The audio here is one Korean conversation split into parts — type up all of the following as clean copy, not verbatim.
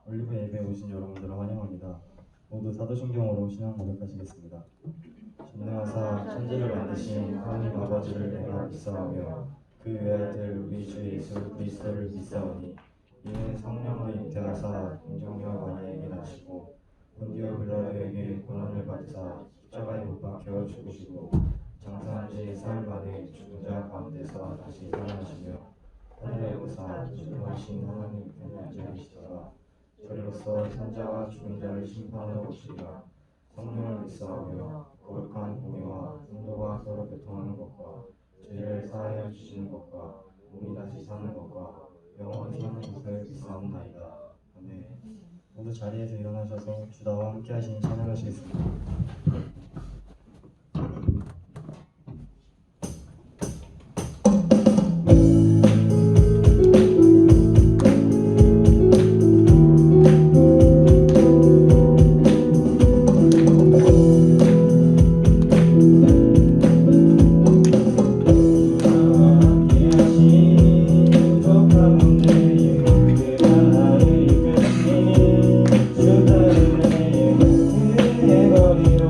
올리브 예배에 오신 여러분들을 환영합니다. 모두 사도신경으로 신앙 고백하시겠습니다. 전능하사 천지를 만드신 하나님 아버지를 내가 믿사오며 그 외아들 우리 주 예수 그리스도를 믿사오니 이는 성령으로 잉태하사 동정녀 마리아에게 나시고 본디오 빌라도에게 고난을 받으사 십자가에 못 박혀 죽으시고 장사한 지 사흘 만에 죽은 자 가운데서 다시 살아나시며 하늘에 오사 전능하신 하나님 편에 앉아 계시다가 저리로서 산자와 죽은 자를 심판하러 오시리라. 성령을 믿사오며 거룩한 공의와 성도가 서로 교통하는 것과 죄를 사하여 주시는 것과 몸이 다시 사는 것과 영원히 사는 것을 믿사옵나이다. 아멘. 모두 자리에서 일어나셔서 주다와 함께 하시니 찬양하시겠습니다. 주다를 내 해버리로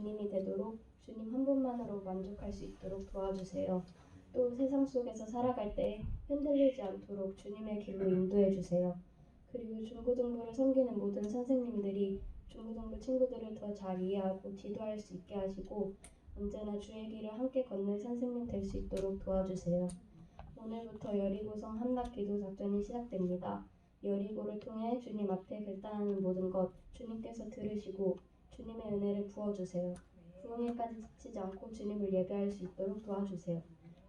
주님이 되도록 주님 한 분만으로 만족할 수 있도록 도와주세요. 또 세상 속에서 살아갈 때 흔들리지 않도록 주님의 길로 인도해 주세요. 그리고 중고등부를 섬기는 모든 선생님들이 중고등부 친구들을 더 잘 이해하고 기도할 수 있게 하시고 언제나 주의 길을 함께 걷는 선생님 될 수 있도록 도와주세요. 오늘부터 여리고성 한낮기도 작전이 시작됩니다. 여리고를 통해 주님 앞에 결단하는 모든 것 주님께서 들으시고 주님의 은혜를 부어주세요. 부흥회까지 지치지 않고 주님을 예배할 수 있도록 도와주세요.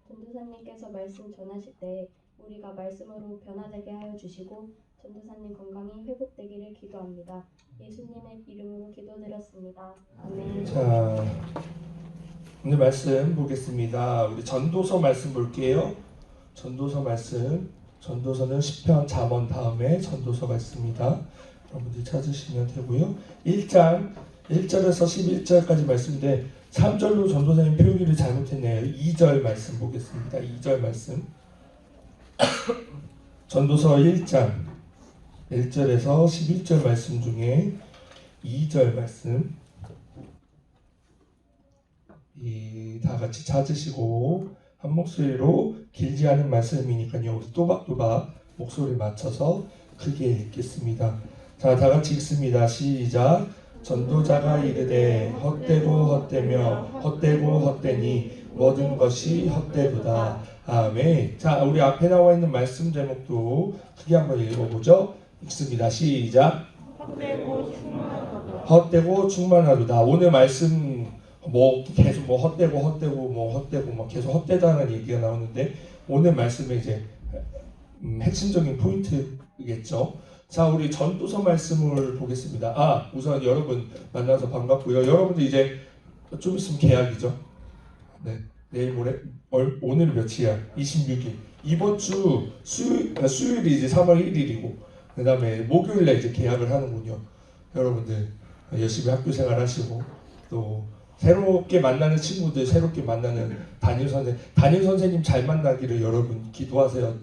전도사님께서 말씀 전하실 때 우리가 말씀으로 변화되게 하여 주시고 전도사님 건강이 회복되기를 기도합니다. 예수님의 이름으로 기도드렸습니다. 아멘. 자, 오늘 말씀 보겠습니다. 우리 전도서 말씀 볼게요. 전도서 말씀, 전도서는 시편, 잠언 다음에 전도서가 있습니다. 여러분들 찾으시면 되고요. 1장 1절에서 11절까지 말씀인데 3절로 전도사님 표기를 잘못했네요. 2절 말씀 보겠습니다. 2절 말씀. 전도서 1장 1절에서 11절 말씀 중에 2절 말씀 다 같이 찾으시고 한 목소리로 길지 않은 말씀이니까요. 우리 또박또박 목소리 맞춰서 크게 읽겠습니다. 자, 다 같이 읽습니다. 시작. 전도자가 이르되 헛되고 헛되며 헛되고 헛되니 모든 것이 헛되도다. 아멘. 자, 우리 앞에 나와 있는 말씀 제목도 크게 한번 읽어보죠. 읽습니다. 시작. 헛되고 충만하도다. 오늘 말씀 계속 헛되고 계속 헛되다는 얘기가 나오는데 오늘 말씀의 이제 핵심적인 포인트겠죠. 자, 우리 전도서 말씀을 보겠습니다. 우선 여러분 만나서 반갑고요. 여러분들 이제 좀 있으면 개학이죠. 네, 내일 모레 오늘 며칠이야? 26일. 이번 주 수요일이 이제 3월 1일이고 그 다음에 목요일에 이제 개학을 하는군요. 여러분들 열심히 학교 생활하시고 또 새롭게 만나는 친구들, 새롭게 만나는 담임 선생님 잘 만나기를 여러분 기도하세요.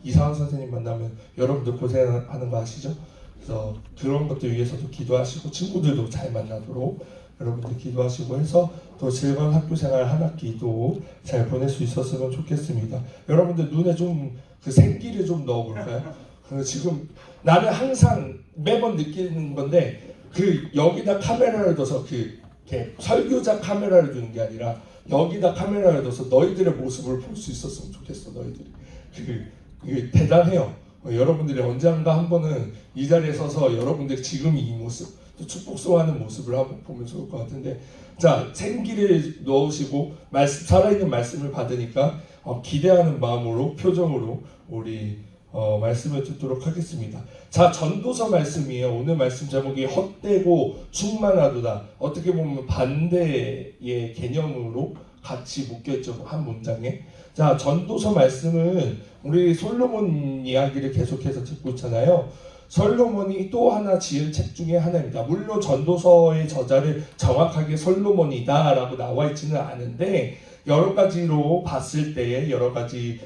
이상한 선생님 만나면 여러분들 고생하는 거 아시죠? 그래서 그런 것들 위해서도 기도하시고 친구들도 잘 만나도록 여러분들 기도하시고 해서 또 즐거운 학교 생활 한 학기도 잘 보낼 수 있었으면 좋겠습니다. 여러분들 눈에 좀 그 생기를 좀 넣어볼까요? 지금 나는 항상 매번 느끼는 건데 여기다 카메라를 둬서 설교자 카메라를 두는 게 아니라 여기다 카메라를 둬서 너희들의 모습을 볼 수 있었으면 좋겠어. 너희들이 이게 대단해요. 여러분들이 언젠가 한 번은 이 자리에 서서 여러분들이 지금 이 모습 또 축복송하는 모습을 한번 보면 좋을 것 같은데, 자, 생기를 넣으시고 살아있는 말씀을 받으니까 기대하는 마음으로 표정으로 우리 말씀을 듣도록 하겠습니다. 자, 전도서 말씀이에요. 오늘 말씀 제목이 헛되고 충만하도다. 어떻게 보면 반대의 개념으로 같이 묶여있죠. 한 문장에. 자, 전도서 말씀은 우리 솔로몬 이야기를 계속해서 듣고 있잖아요. 솔로몬이 또 하나 지은 책 중에 하나입니다. 물론 전도서의 저자를 정확하게 솔로몬이다 라고 나와 있지는 않은데 여러 가지로 봤을 때 여러 가지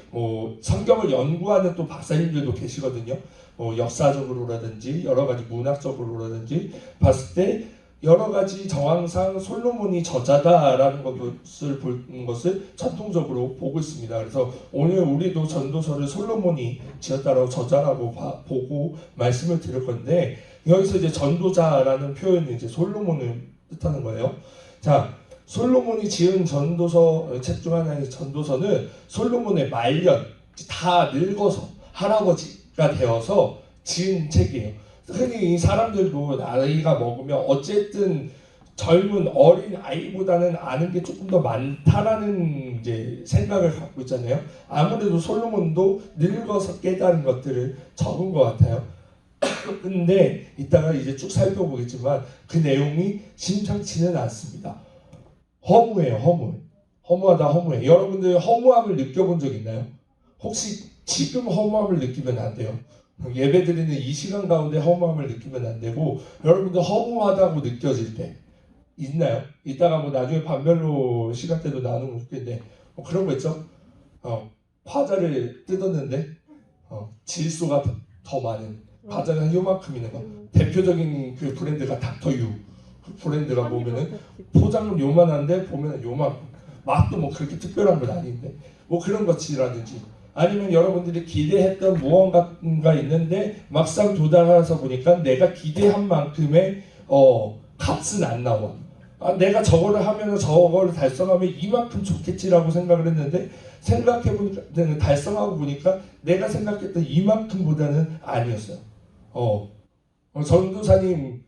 성경을 연구하는 또 박사님들도 계시거든요. 역사적으로라든지 여러 가지 문학적으로라든지 봤을 때 여러 가지 정황상 솔로몬이 저자다라는 것을 보는 것을 전통적으로 보고 있습니다. 그래서 오늘 우리도 전도서를 솔로몬이 지었다라고 저자라고 보고 말씀을 드릴 건데 여기서 이제 전도자라는 표현이 이제 솔로몬을 뜻하는 거예요. 자, 솔로몬이 지은 전도서 책 중 하나의 전도서는 솔로몬의 말년 다 늙어서 할아버지가 되어서 지은 책이에요. 흔히 사람들도 나이가 먹으면 어쨌든 젊은 어린 아이보다는 아는 게 조금 더 많다라는 이제 생각을 갖고 있잖아요. 아무래도 솔로몬도 늙어서 깨달은 것들을 적은 것 같아요. 근데 이따가 이제 쭉 살펴보겠지만 그 내용이 심상치는 않습니다. 허무해요. 허무하다 허무해. 여러분들 허무함을 느껴본 적 있나요? 혹시 지금 허무함을 느끼면 안 돼요. 예배 드리는 이 시간 가운데 허무함을 느끼면 안 되고, 여러분들 허무하다고 느껴질 때 있나요? 이따가 나중에 반별로 시간 때도 나누면 좋겠는데 그런 거 있죠? 과자를 뜯었는데 질소가 더 많은 과자는 한 요만큼 있는 거. 대표적인 그 브랜드가 닥터유. 그 브랜드가 보면은 포장은 요만한데 보면 요만큼 맛도 뭐 그렇게 특별한 건 아닌데 뭐 그런 것이라든지 아니면 여러분들이 기대했던 무언가가 있는데 막상 도달해서 보니까 내가 기대한 만큼의 값은 안 나와. 내가 저거를 하면 저거를 달성하면 이만큼 좋겠지라고 생각을 했는데 생각해보니까 달성하고 보니까 내가 생각했던 이만큼보다는 아니었어요. 전도사님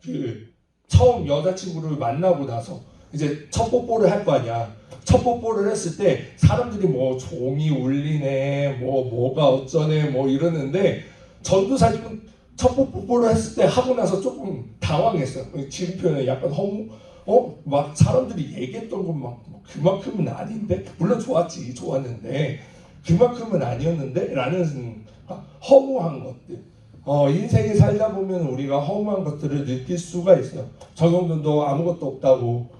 그 처음 여자친구를 만나고 나서 이제 첫 뽀뽀를 할 거 아니야. 첫 뽀뽀를 했을 때 사람들이 뭐 종이 울리네, 뭐가 어쩌네, 뭐 이러는데 전도사님은 첫 뽀뽀를 했을 때 하고 나서 조금 당황했어요. 지금 표현은 약간 허무, 막 사람들이 얘기했던 것만 그만큼은 아닌데, 물론 좋았는데 그만큼은 아니었는데 라는 허무한 것들. 인생에 살다 보면 우리가 허무한 것들을 느낄 수가 있어요. 정영돈도 아무것도 없다고,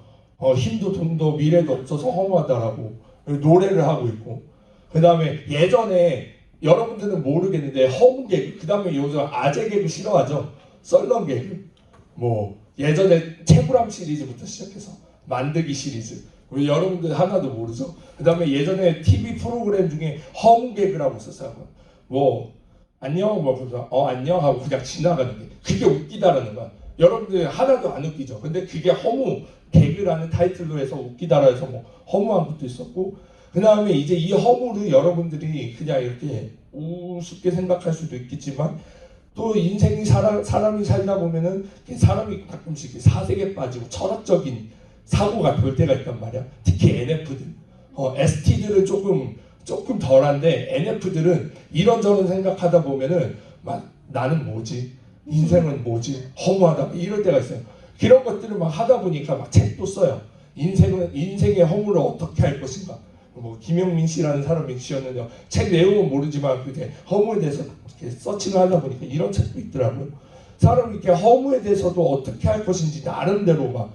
힘도 돈도 미래도 없어서 허무하다라고 노래를 하고 있고, 그 다음에 예전에 여러분들은 모르겠는데 허무 개그, 그 다음에 요즘 아재 개그 싫어하죠? 썰렁 개그, 뭐 예전에 채구람 시리즈부터 시작해서 만들기 시리즈, 우리 여러분들 하나도 모르죠? 그 다음에 예전에 TV 프로그램 중에 허무 개그라고 있었어요. 뭐 안녕, 안녕 하고 그냥 지나가는 게 그게 웃기다라는 거야. 여러분들 하나도 안 웃기죠? 근데 그게 허무 개그라는 타이틀로 해서 웃기다라 해서 뭐 허무한 것도 있었고, 그 다음에 이제 이 허무를 여러분들이 그냥 이렇게 우습게 생각할 수도 있겠지만 또 인생이 사람이 살다 보면은 사람이 가끔씩 사색에 빠지고 철학적인 사고가 될 때가 있단 말이야. 특히 NF들, ST들은 조금 덜한데 NF들은 이런저런 생각하다 보면은 막 나는 뭐지? 인생은 뭐지? 허무하다 이럴 때가 있어요. 그런 것들을 막 하다 보니까 막 책도 써요. 인생의 허무를 어떻게 할 것인가. 뭐 김영민 씨라는 사람이 지었는데 책 내용은 모르지만 그게 허무에 대해서 이렇게 서칭을 하다 보니까 이런 책도 있더라고요. 사람이 이렇게 허무에 대해서도 어떻게 할 것인지 나름대로 막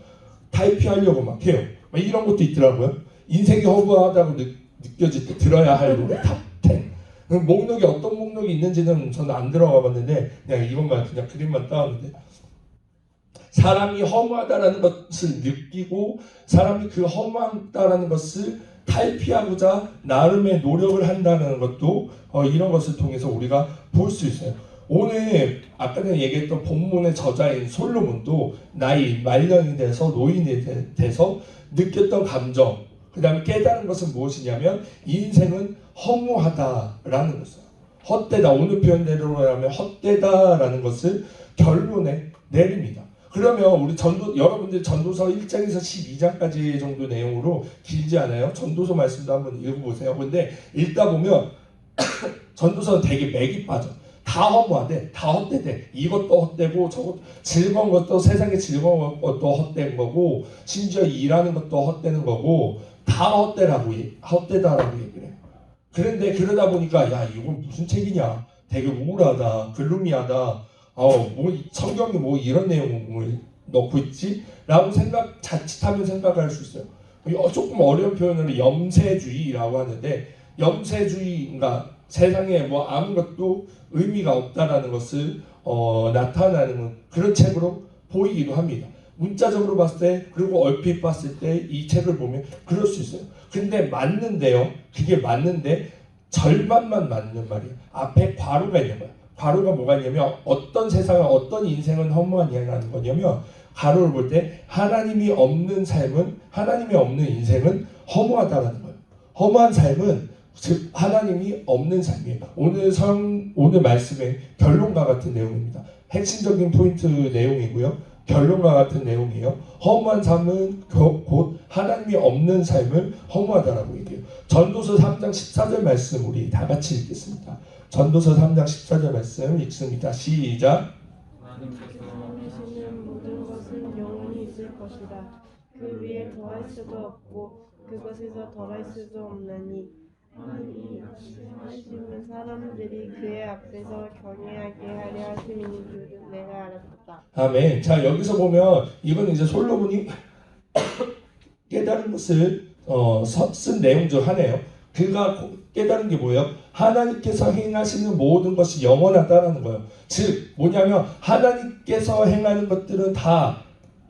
타이피하려고 막 해요. 막 이런 것도 있더라고요. 인생이 허무하다고 느껴질 때 들어야 할 노래 탑10. 목록이 어떤 목록이 있는지는 저는 안 들어가 봤는데 그냥 이것만 그냥 그림만 따왔는데, 사람이 허무하다라는 것을 느끼고 사람이 그 허무하다라는 것을 탈피하고자 나름의 노력을 한다는 것도 이런 것을 통해서 우리가 볼 수 있어요. 오늘 아까 전에 얘기했던 본문의 저자인 솔로몬도 나이 말년이 돼서 노인이 돼서 느꼈던 감정, 그 다음에 깨달은 것은 무엇이냐면 인생은 허무하다라는 것이에요. 헛되다, 오늘 표현대로 하면 헛되다라는 것을 결론에 내립니다. 그러면 우리 여러분들 전도서 1장에서 12장까지 정도 내용으로 길지 않아요? 전도서 말씀도 한번 읽어보세요. 근데 읽다 보면 전도서는 되게 맥이 빠져. 다 허무하대, 다 헛되대. 이것도 헛되고 저것 즐거운 것도, 세상에 즐거운 것도 헛된 거고, 심지어 일하는 것도 헛되는 거고, 다 헛되다라고 얘기를 해요. 그런데 그러다 보니까 야, 이건 무슨 책이냐, 되게 우울하다, 글루미하다, 뭐 성경이 뭐 이런 내용을 넣고 있지? 라고 자칫하면 생각할 수 있어요. 조금 어려운 표현으로 염세주의라고 하는데, 염세주의가 세상에 뭐 아무것도 의미가 없다라는 것을 나타나는 그런 책으로 보이기도 합니다. 문자적으로 봤을 때, 그리고 얼핏 봤을 때 이 책을 보면 그럴 수 있어요. 근데 맞는데요, 그게 맞는데 절반만 맞는 말이에요. 앞에 괄호가 있는 거예요. 괄호가 뭐가 있냐면 어떤 세상은, 어떤 인생은 허무하냐라는 거냐면, 괄호를 볼 때 하나님이 없는 삶은, 하나님이 없는 인생은 허무하다라는 거예요. 허무한 삶은 즉 하나님이 없는 삶이에요. 오늘 말씀의 결론과 같은 내용입니다. 핵심적인 포인트 내용이고요. 결론과 같은 내용이에요. 허무한 삶은 곧 하나님이 없는 삶을 허무하다라고 얘기해요. 전도서 3장 14절 말씀 우리 다 같이 읽겠습니다. 전도서 3장 14절 말씀 읽습니다. 시작. 하나님께서 하시는 모든 것은 영원히 있을 것이다. 그 위에 더할 수도 없고 그것에서 덜할 수도 없나니 하나님이 하시는 사람들이 그의 앞에서 경외하게 하려 하심인 줄은 내가 알았다. 아멘. 자, 여기서 보면 이건 이제 솔로몬이 깨달은 것을 쓴 내용 중 하나예요. 그가 깨달은 게 뭐예요? 하나님께서 행하시는 모든 것이 영원하다라는 거예요. 즉 뭐냐면 하나님께서 행하는 것들은 다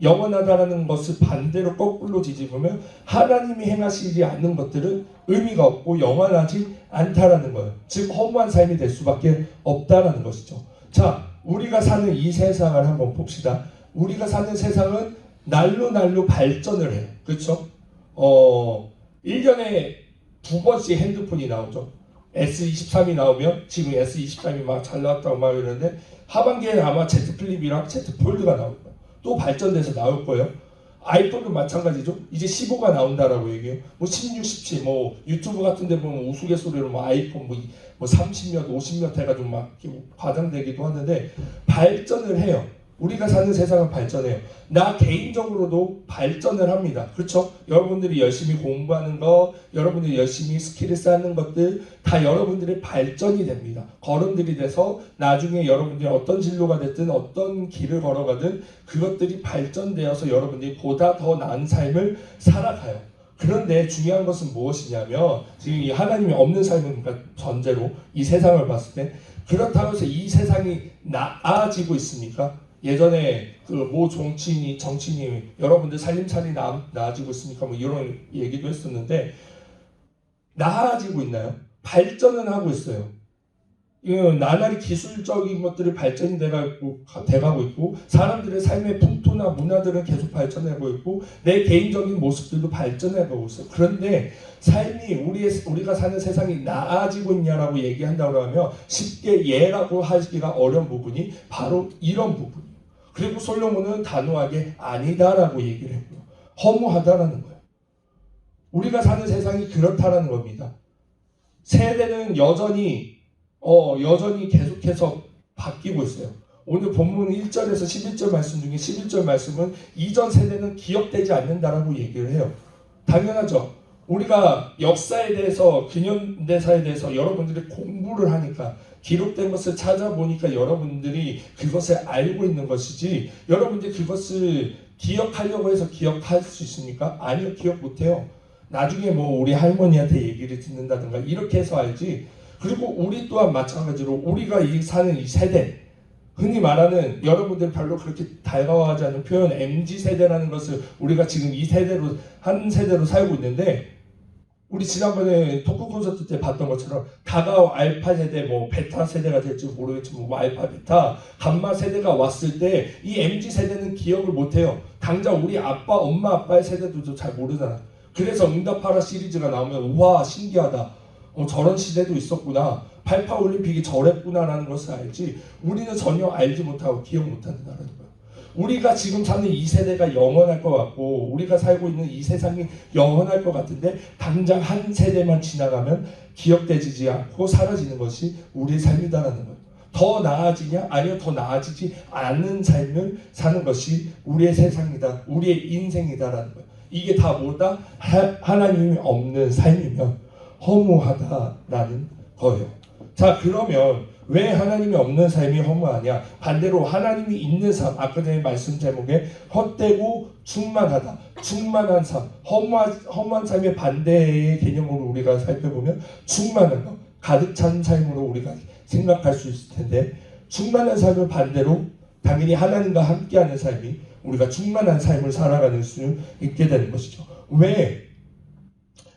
영원하다라는 것을 반대로 거꾸로 뒤집으면 하나님이 행하시지 않는 것들은 의미가 없고 영원하지 않다라는 거예요. 즉 허무한 삶이 될 수밖에 없다라는 것이죠. 자, 우리가 사는 이 세상을 한번 봅시다. 우리가 사는 세상은 날로 발전을 해요. 그렇죠? 1년에 2번씩 핸드폰이 나오죠. S23이 나오면 지금 S23이 막 잘 나왔다고 막 이러는데 하반기에는 아마 Z 플립이랑 Z 폴드가 나올 거예요. 또 발전돼서 나올 거예요. 아이폰도 마찬가지죠. 이제 15가 나온다라고 얘기해요. 뭐 16, 17, 뭐 유튜브 같은 데 보면 우스갯소리로 뭐 아이폰 뭐 30몇, 50몇 해가지고 막 과장되기도 하는데 발전을 해요. 우리가 사는 세상은 발전해요. 나 개인적으로도 발전을 합니다. 그렇죠? 여러분들이 열심히 공부하는 거, 여러분들이 열심히 스킬을 쌓는 것들 다 여러분들의 발전이 됩니다. 걸음들이 돼서 나중에 여러분들이 어떤 진로가 됐든 어떤 길을 걸어가든 그것들이 발전되어서 여러분들이 보다 더 나은 삶을 살아가요. 그런데 중요한 것은 무엇이냐면 지금 이 하나님이 없는 삶은 그러니까 전제로 이 세상을 봤을 때 그렇다고 해서 이 세상이 나아지고 있습니까? 예전에 그 모 정치인이 여러분들 살림살이 나아지고 있습니까? 뭐 이런 얘기도 했었는데 나아지고 있나요? 발전은 하고 있어요. 나날이 기술적인 것들이 발전이 돼가고 있고 사람들의 삶의 풍토나 문화들은 계속 발전하고 있고 내 개인적인 모습들도 발전해가고 있어요. 그런데 삶이 우리가 사는 세상이 나아지고 있냐라고 얘기한다고 하면 쉽게 예라고 하기가 어려운 부분이 바로 이런 부분이에요. 그리고 솔로몬은 단호하게 아니다라고 얘기를 했고요. 허무하다라는 거예요. 우리가 사는 세상이 그렇다라는 겁니다. 세대는 여전히 계속해서 바뀌고 있어요. 오늘 본문 1절에서 11절 말씀 중에 11절 말씀은 이전 세대는 기억되지 않는다라고 얘기를 해요. 당연하죠. 우리가 역사에 대해서 근현대사에 대해서 여러분들이 공부를 하니까 기록된 것을 찾아보니까 여러분들이 그것을 알고 있는 것이지 여러분들이 그것을 기억하려고 해서 기억할 수 있습니까? 아니요, 기억 못해요. 나중에 뭐 우리 할머니한테 얘기를 듣는다든가 이렇게 해서 알지. 그리고 우리 또한 마찬가지로 우리가 사는 이 세대, 흔히 말하는 여러분들 별로 그렇게 달가워하지 않는 표현 MZ세대라는 것을 우리가 지금 이 세대로 한 세대로 살고 있는데 우리 지난번에 토크 콘서트 때 봤던 것처럼 다가올 알파 세대, 뭐 베타 세대가 될지 모르겠지만 뭐 알파, 베타, 감마 세대가 왔을 때 이 MZ 세대는 기억을 못해요. 당장 우리 아빠, 엄마, 아빠의 세대도 잘 모르잖아. 그래서 응답하라 시리즈가 나오면 우와 신기하다. 저런 시대도 있었구나. 88 올림픽이 저랬구나라는 것을 알지. 우리는 전혀 알지 못하고 기억 못한다는 거예요. 우리가 지금 사는 이 세대가 영원할 것 같고 우리가 살고 있는 이 세상이 영원할 것 같은데 당장 한 세대만 지나가면 기억되지 않고 사라지는 것이 우리의 삶이다라는 거예요. 더 나아지냐? 아니요, 더 나아지지 않는 삶을 사는 것이 우리의 세상이다. 우리의 인생이다라는 거예요. 이게 다 뭐다? 하나님이 없는 삶이면 허무하다라는 거예요. 자, 그러면 왜 하나님이 없는 삶이 허무하냐? 반대로 하나님이 있는 삶, 아까 전에 말씀 제목에 헛되고 충만하다, 충만한 삶, 허무한 삶의 반대의 개념으로 우리가 살펴보면 충만한 것, 가득 찬 삶으로 우리가 생각할 수 있을 텐데 충만한 삶을 반대로 당연히 하나님과 함께하는 삶이 우리가 충만한 삶을 살아가는 수 있게 되는 것이죠.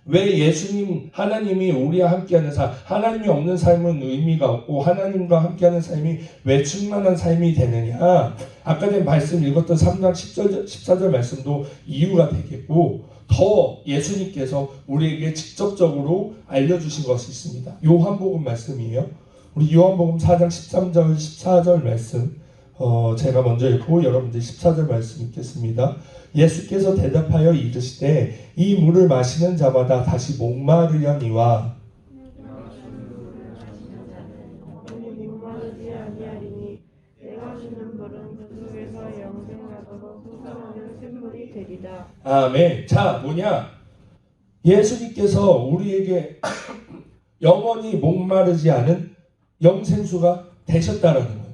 왜 예수님, 하나님이 우리와 함께하는 삶, 하나님이 없는 삶은 의미가 없고 하나님과 함께하는 삶이 왜 충만한 삶이 되느냐? 아까 전에 말씀 읽었던 3장 14절 말씀도 이유가 되겠고 더 예수님께서 우리에게 직접적으로 알려주신 것이 있습니다. 요한복음 말씀이에요. 우리 요한복음 4장 13절 14절 말씀 제가 먼저 읽고 여러분들 14절 말씀 읽겠습니다. 예수께서 대답하여 이르시되 이 물을 마시는 자마다 다시 목마르려니와 목마르지 아니하리니 내가 주는 물은 그 속에서 영생하도록 솟아나는 샘물이 되리다. 아멘. 자, 뭐냐? 예수님께서 우리에게 영원히 목마르지 않은 영생수가 되셨다라는 거예요.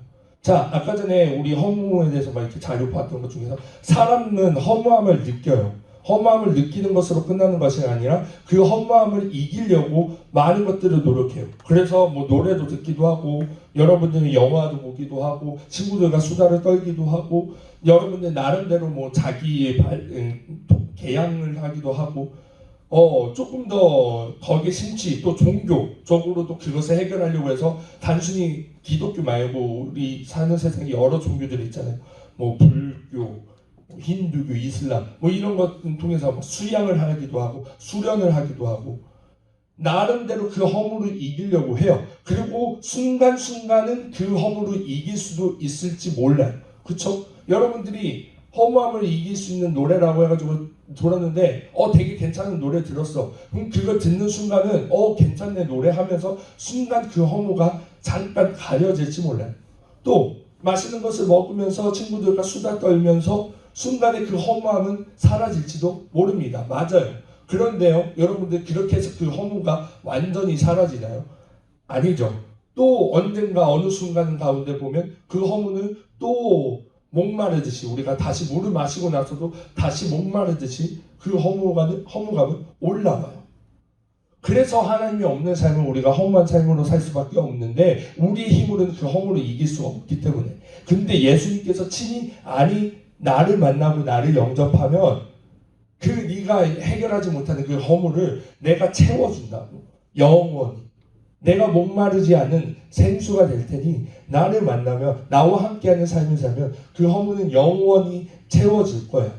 자, 아까 전에 우리 허무에 대해서 막 이렇게 자료 봤던 것 중에서 사람은 허무함을 느껴요. 허무함을 느끼는 것으로 끝나는 것이 아니라 그 허무함을 이기려고 많은 것들을 노력해요. 그래서 뭐 노래도 듣기도 하고 여러분들이 영화도 보기도 하고 친구들과 수다를 떨기도 하고 여러분들 나름대로 뭐 자기의 개양을 하기도 하고 조금 더 거기에 심취 또 종교적으로도 그것을 해결하려고 해서 단순히 기독교 말고 우리 사는 세상에 여러 종교들이 있잖아요. 뭐 불교, 힌두교, 이슬람 뭐 이런 것을 통해서 수양을 하기도 하고 수련을 하기도 하고 나름대로 그 허물을 이기려고 해요. 그리고 순간순간은 그 허물을 이길 수도 있을지 몰라요. 그쵸? 여러분들이 허무함을 이길 수 있는 노래라고 해가지고 들었는데 되게 괜찮은 노래 들었어. 그럼 그걸 듣는 순간은 괜찮네 노래 하면서 순간 그 허무가 잠깐 가려질지 몰라요. 또 맛있는 것을 먹으면서 친구들과 수다 떨면서 순간에 그 허무함은 사라질지도 모릅니다. 맞아요. 그런데요, 여러분들 그렇게 해서 그 허무가 완전히 사라지나요? 아니죠. 또 언젠가 어느 순간 가운데 보면 그 허무는 또 목마르듯이 우리가 다시 물을 마시고 나서도 다시 목마르듯이 그 허무감은 올라와요. 그래서 하나님이 없는 삶은 우리가 허무한 삶으로 살 수밖에 없는데 우리의 힘으로는 그 허무를 이길 수 없기 때문에. 근데 예수님께서 친히 나를 만나고 나를 영접하면 그 네가 해결하지 못하는 그 허물을 내가 채워준다고. 영원히. 내가 목마르지 않은 생수가 될 테니 나를 만나면 나와 함께하는 삶을 살면 그 허물은 영원히 채워질 거야.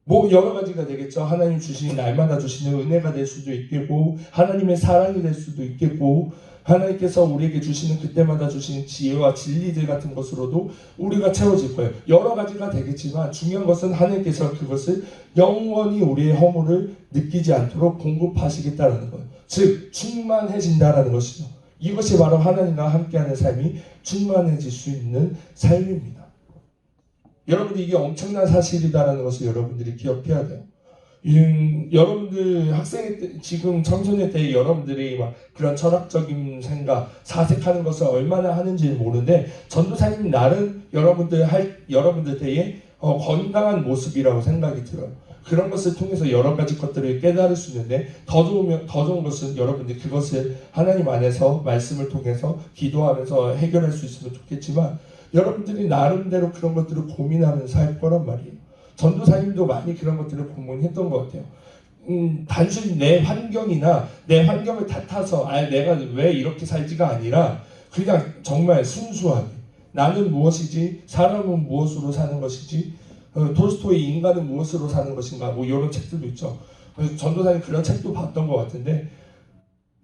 뭐 여러 가지가 되겠죠. 하나님 주시는 날마다 주시는 은혜가 될 수도 있겠고 하나님의 사랑이 될 수도 있겠고 하나님께서 우리에게 주시는 그때마다 주시는 지혜와 진리들 같은 것으로도 우리가 채워질 거예요. 여러 가지가 되겠지만 중요한 것은 하나님께서 그것을 영원히 우리의 허물을 느끼지 않도록 공급하시겠다는 거예요. 즉 충만해진다라는 것이죠. 이것이 바로 하나님과 함께하는 삶이 충만해질 수 있는 삶입니다. 여러분들 이게 엄청난 사실이다라는 것을 여러분들이 기억해야 돼요. 여러분들 학생 때 지금 청소년 때 여러분들이 막 그런 철학적인 생각 사색하는 것을 얼마나 하는지는 모르는데 전도사님 날은 여러분들 때의 건강한 모습이라고 생각이 들어요. 그런 것을 통해서 여러 가지 것들을 깨달을 수 있는데 더 좋은 것은 여러분들이 그것을 하나님 안에서 말씀을 통해서 기도하면서 해결할 수 있으면 좋겠지만 여러분들이 나름대로 그런 것들을 고민하면서 할 거란 말이에요. 전도사님도 많이 그런 것들을 고민했던 것 같아요. 단순히 내 환경이나 내 환경을 탓해서 내가 왜 이렇게 살지가 아니라 그냥 정말 순수하게 나는 무엇이지 사람은 무엇으로 사는 것이지 톨스토이 인간은 무엇으로 사는 것인가 뭐 이런 책들도 있죠. 그래서 전도사님 그런 책도 봤던 것 같은데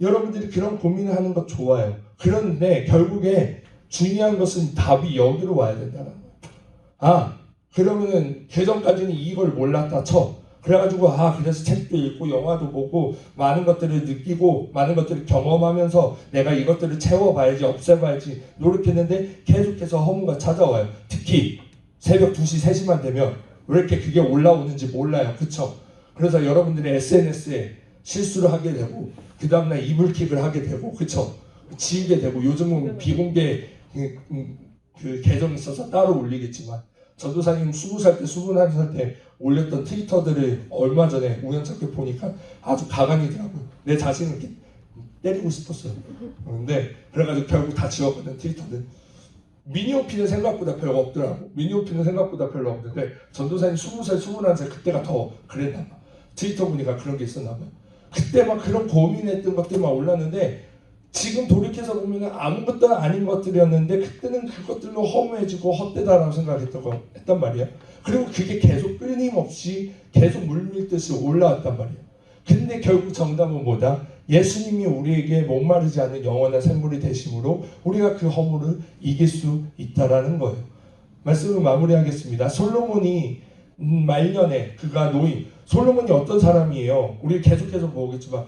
여러분들이 그런 고민을 하는 것 좋아요. 그런데 결국에 중요한 것은 답이 여기로 와야 된다는 거예요. 그러면은 개정까지는 이걸 몰랐다 쳐. 그래가지고 그래서 책도 읽고 영화도 보고 많은 것들을 느끼고 많은 것들을 경험하면서 내가 이것들을 채워봐야지 없애봐야지 노력했는데 계속해서 허무가 찾아와요. 특히 새벽 2시, 3시만 되면 왜 이렇게 그게 올라오는지 몰라요. 그쵸? 그래서 여러분들이 SNS에 실수를 하게 되고 그 다음날 이불킥을 하게 되고 그쵸? 지우게 되고 요즘은 비공개 그 계정이 있어서 따로 올리겠지만 전도사님 20살 때 21살 때 올렸던 트위터들을 얼마 전에 우연찮게 보니까 아주 가관이더라고요. 내 자신을 이렇게 때리고 싶었어요. 근데 그래가지고 결국 다 지웠거든 트위터들. 미니홈피는 생각보다 별로 없더라고. 미니홈피는 생각보다 별로 없는데 전도사님 20살 21살 그때가 더 그랬나 봐. 트위터 보니까 그런 게 있었나 봐요. 그때 막 그런 고민했던 것들만 올랐는데 지금 돌이켜서 보면 아무것도 아닌 것들이었는데 그때는 그것들로 허무해지고 헛되다라고 생각했단 말이야. 그리고 그게 계속 끊임없이 계속 물밀듯이 올라왔단 말이야. 근데 결국 정답은 뭐다? 예수님이 우리에게 목마르지 않는 영원한 샘물이 되심으로 우리가 그 허물을 이길 수 있다라는 거예요. 말씀을 마무리하겠습니다. 솔로몬이 말년에 그가 노인 솔로몬이 어떤 사람이에요? 우리 계속해서 보겠지만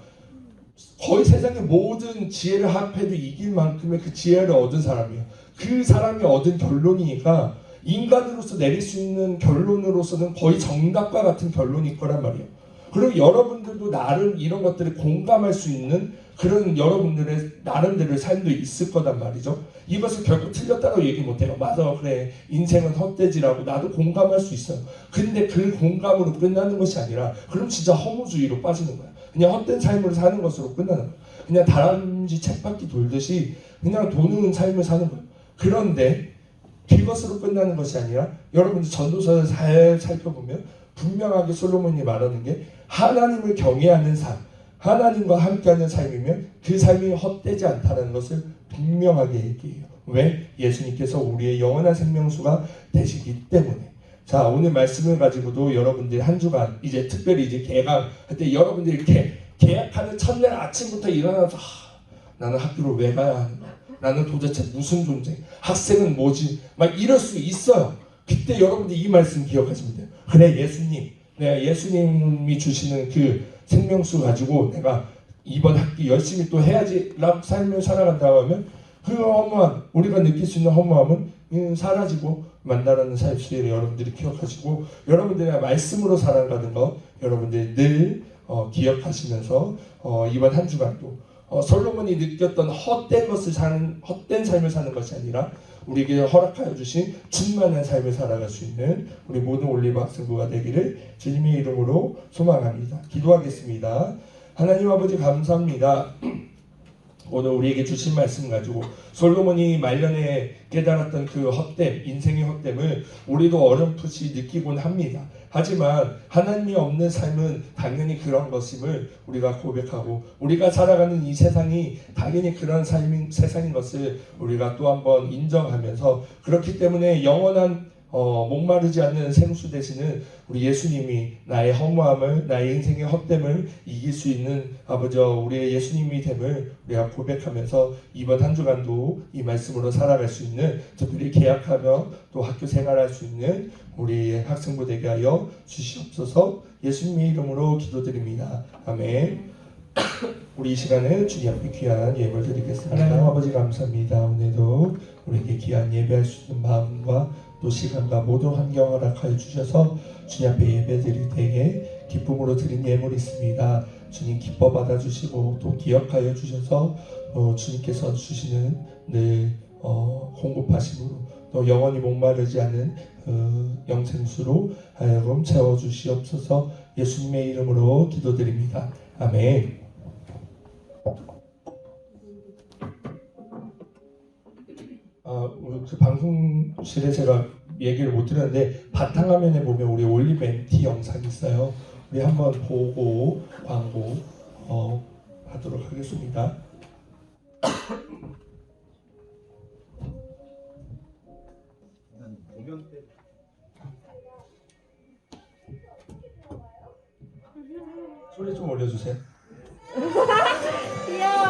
거의 세상의 모든 지혜를 합해도 이길 만큼의 그 지혜를 얻은 사람이에요. 그 사람이 얻은 결론이니까 인간으로서 내릴 수 있는 결론으로서는 거의 정답과 같은 결론일 거란 말이에요. 그리고 여러분들도 나름 이런 것들을 공감할 수 있는 그런 여러분들의 나름대로의 삶도 있을 거단 말이죠. 이것을 결코 틀렸다고 얘기 못해요. 맞아, 그래, 인생은 헛되지라고 나도 공감할 수 있어요. 근데 그 공감으로 끝나는 것이 아니라 그럼 진짜 허무주의로 빠지는 거야. 그냥 헛된 삶을 사는 것으로 끝나는 거야. 그냥 다람쥐 쳇바퀴 돌듯이 그냥 도는 삶을 사는 거예요. 그런데 그것으로 끝나는 것이 아니라 여러분들 전도서를 잘 살펴보면 분명하게 솔로몬이 말하는 게 하나님을 경외하는 삶, 하나님과 함께하는 삶이면 그 삶이 헛되지 않다는 것을 분명하게 얘기해요. 왜? 예수님께서 우리의 영원한 생명수가 되시기 때문에. 자, 오늘 말씀을 가지고도 여러분들 한 주간 이제 특별히 이제 개강할 때 여러분들이 이렇게 계약하는 첫날 아침부터 일어나서 나는 학교를 왜 가야 하는가? 나는 도대체 무슨 존재? 학생은 뭐지? 막 이럴 수 있어요. 그때 여러분들 이 말씀 기억하시면 돼요. 그래, 예수님, 내가 예수님이 주시는 그 생명수 가지고 내가 이번 학기 열심히 또 해야지 라고 삶을 살아간다고 하면 그 허무함, 우리가 느낄 수 있는 허무함은 사라지고 만나라는 사실을 여러분들이 기억하시고 여러분들의 말씀으로 살아가는 것 여러분들이 늘 기억하시면서 이번 한 주간도 솔로몬이 느꼈던 헛된 것을 사는 헛된 삶을 사는 것이 아니라 우리에게 허락하여 주신 충만한 삶을 살아갈 수 있는 우리 모든 올리브 학생부가 되기를 주님의 이름으로 소망합니다. 기도하겠습니다. 하나님 아버지 감사합니다. 오늘 우리에게 주신 말씀 가지고 솔로몬이 말년에 깨달았던 그 헛됨, 인생의 헛됨을 우리도 어렴풋이 느끼곤 합니다. 하지만 하나님이 없는 삶은 당연히 그런 것임을 우리가 고백하고 우리가 살아가는 이 세상이 당연히 그런 세상인 것을 우리가 또 한번 인정하면서 그렇기 때문에 영원한 목마르지 않는 생수 되시는 우리 예수님이 나의 허무함을 나의 인생의 헛됨을 이길 수 있는 아버지 우리의 예수님이 됨을 우리가 고백하면서 이번 한 주간도 이 말씀으로 살아갈 수 있는 특별히 계약하며 또 학교 생활할 수 있는 우리 학생부 되게 하여 주시옵소서. 예수님의 이름으로 기도드립니다. 아멘. 우리 이 시간에 주님 앞에 귀한 예배를 드리겠습니다. 하나님 아버지 감사합니다. 오늘도 우리에게 귀한 예배할 수 있는 마음과 또 시간과 모든 환경을 허락하여 주셔서 주님 앞에 예배드릴 때에 기쁨으로 드린 예물이 있습니다. 주님 기뻐 받아주시고 또 기억하여 주셔서 주님께서 주시는 늘 공급하심으로 또 영원히 목마르지 않은 영생수로 하여금 채워주시옵소서. 예수님의 이름으로 기도드립니다. 아멘. 그 방송실에 제가 얘기를 못 드렸는데 바탕화면에 보면 우리 올리브 MT 영상이 있어요. 우리 한번 보고 광고 하도록 하겠습니다. 소리 좀 올려주세요. 귀여워.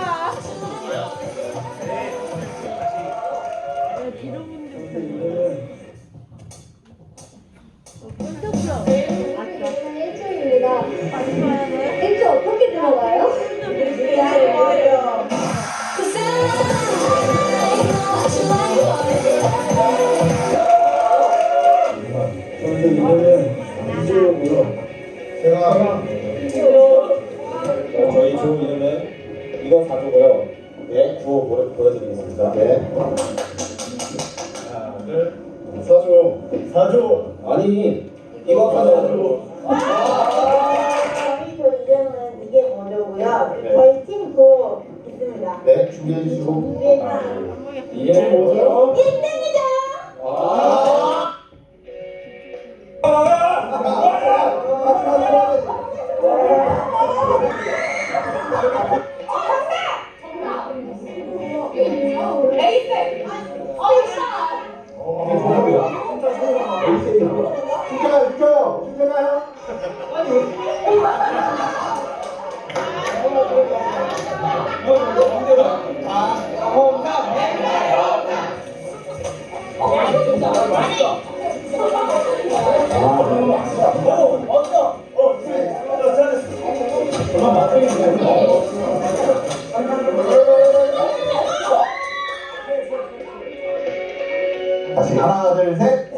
뒤로 끊겼어. 1초입니다. 1초 어떻게 들어가요? 저는 이거는 이주호고요. 제가 저희 조 이름은 이거 4조고요. 네, 구호 보여드리겠습니다. 네. 하나, 둘, 4조. 4조. 아니, 이거 4조. 저희 조 이름은 이게 뭐냐고요? 네. 저희 팀 고 있습니다. 네, 준비해 주시고. 이게 뭐죠? 1등이죠! 다시 하나, 둘, 셋.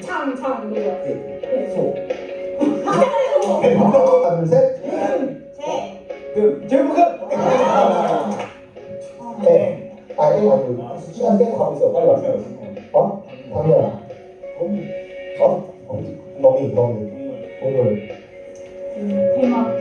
창 이거 소. 하나, 둘, 셋. 제목은? 아니, 시간 땡 하고 있어. 빨리 왔어. 당연아. 너미. 오늘. 대박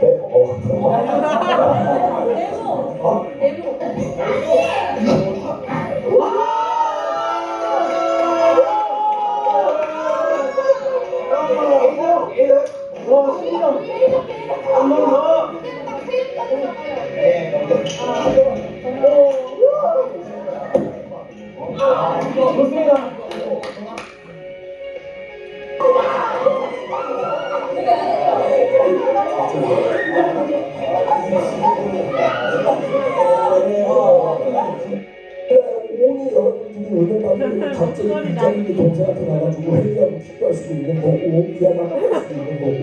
오늘 여러분들이 오늘 밤에 갑자기 굉장히 동생한테 나가지고 회의하고 필요할 수도 있는 거고 미안하고 할 수도 있는 거고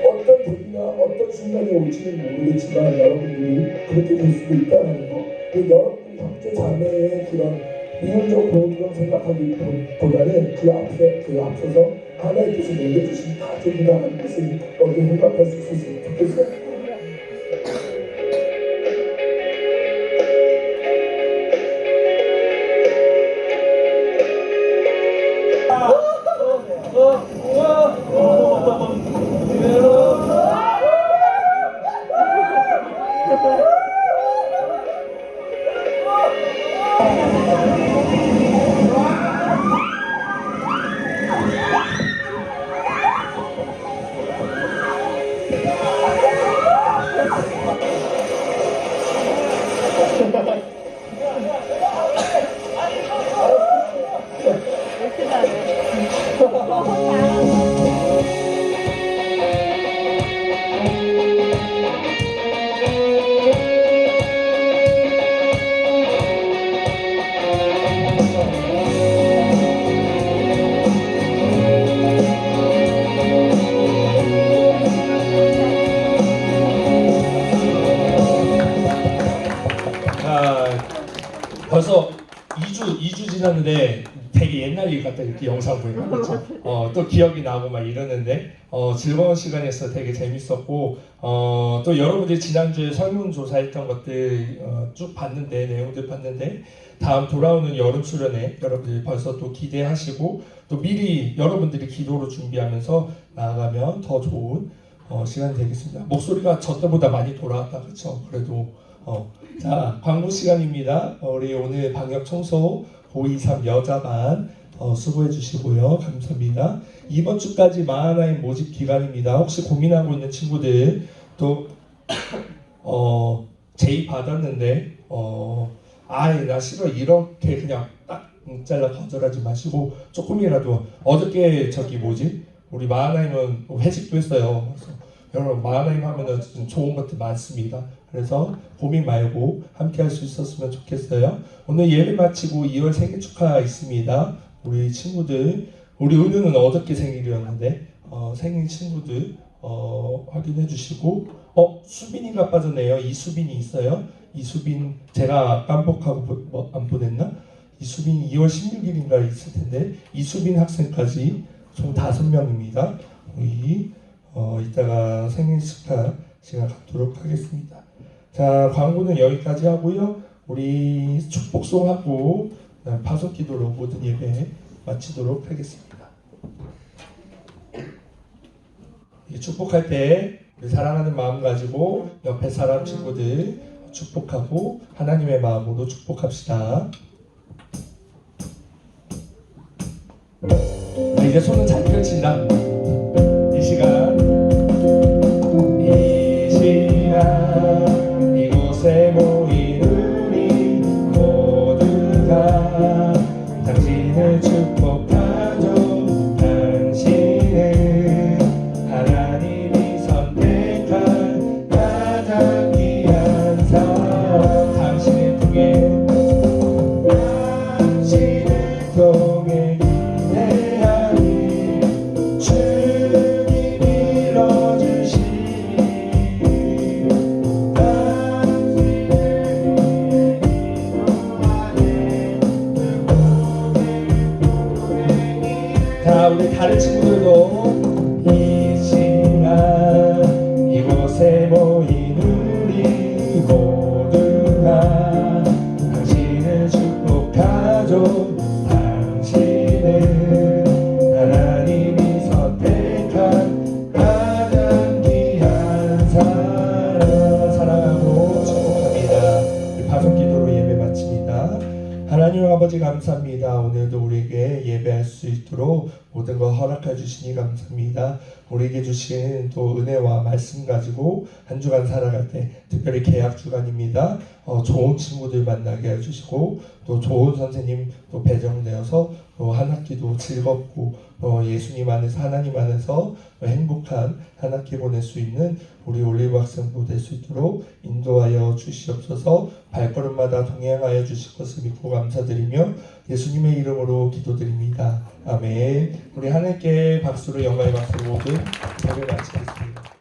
어떤 계기나 어떤 순간이 올지는 모르겠지만 여러분들이 그렇게 될 수도 있다는 거 여러분들이 형제 자매의 그런 이론적 공경 생각하기보다는 그 앞에서 하나의 뜻을 내려주신 가족이라는 것을 여기 생각할 수 있었으면 좋겠어요. 벌써 2주 지났는데 되게 옛날 일 같다 이렇게 영상 보니까 그렇죠? 또 기억이 나고 막 이러는데 즐거운 시간이었어. 되게 재밌었고 또 여러분들이 지난주에 설문조사했던 것들 쭉 봤는데 내용들 봤는데 다음 돌아오는 여름 수련회 여러분들이 벌써 또 기대하시고 또 미리 여러분들이 기도로 준비하면서 나아가면 더 좋은 시간이 되겠습니다. 목소리가 저 때보다 많이 돌아왔다 그렇죠? 그래도 자, 광고 시간입니다. 우리 오늘 방역 청소 523 여자반 수고해 주시고요. 감사합니다. 이번 주까지 마하나임 모집 기간입니다. 혹시 고민하고 있는 친구들 또 제의 받았는데 나 싫어 이렇게 그냥 딱 잘라 거절하지 마시고 조금이라도 어저께 우리 마하나임은 회식도 했어요. 그래서 여러분 마하나임 하면은 좋은 것들 많습니다. 그래서 고민 말고 함께 할 수 있었으면 좋겠어요. 오늘 예배 마치고 2월 생일 축하 있습니다. 우리 친구들 우리 은우는 어저께 생일이었는데 생일 친구들 확인해 주시고 수빈이가 빠졌네요. 이수빈이 있어요. 이수빈 제가 깜빡하고 안 보냈나? 이수빈 2월 16일인가 있을 텐데 이수빈 학생까지 총 5명입니다. 우리 이따가 생일 축하 시간 갖도록 하겠습니다. 자, 광고는 여기까지 하고요. 우리 축복송하고 파송기도로 모든 예배 마치도록 하겠습니다. 축복할 때 우리 사랑하는 마음 가지고 옆에 사람 친구들 축복하고 하나님의 마음으로 축복합시다. 이제 손은 잘 펼친다. 이 시간 이곳에 모인 우리 모두가 당신을 축복하죠. 당신은 하나님이 선택한 가장 귀한 사람. 당신을 통해 기대하니 주 자, 우리 다른 친구들도 이 시간 이곳에 모인 우리 모두가 당신을 축복하죠. 당신은 하나님이 선택한 가장 귀한 사랑하고 축복합니다. 우리 파송기도로 예배 마칩니다. 하나님 아버지 감사합니다. 오늘도 우리에게 예배할 수 있도록 모든 걸 허락해 주시니 감사합니다. 우리에게 주신 또 은혜와 말씀 가지고 한 주간 살아갈 때 특별히 개학 주간입니다. 좋은 친구들 만나게 해주시고 또 좋은 선생님 또 배정되어서 또 한 학기도 즐겁고 예수님 안에서 하나님 안에서 행복한 한 학기 보낼 수 있는 우리 올리브 학생부 될 수 있도록 인도하여 주시옵소서. 발걸음마다 동행하여 주실 것을 믿고 감사드리며 예수님의 이름으로 기도드립니다. 아멘. 우리 하나님께 박수로 영광의 박수로 모든 예배 마치겠습니다.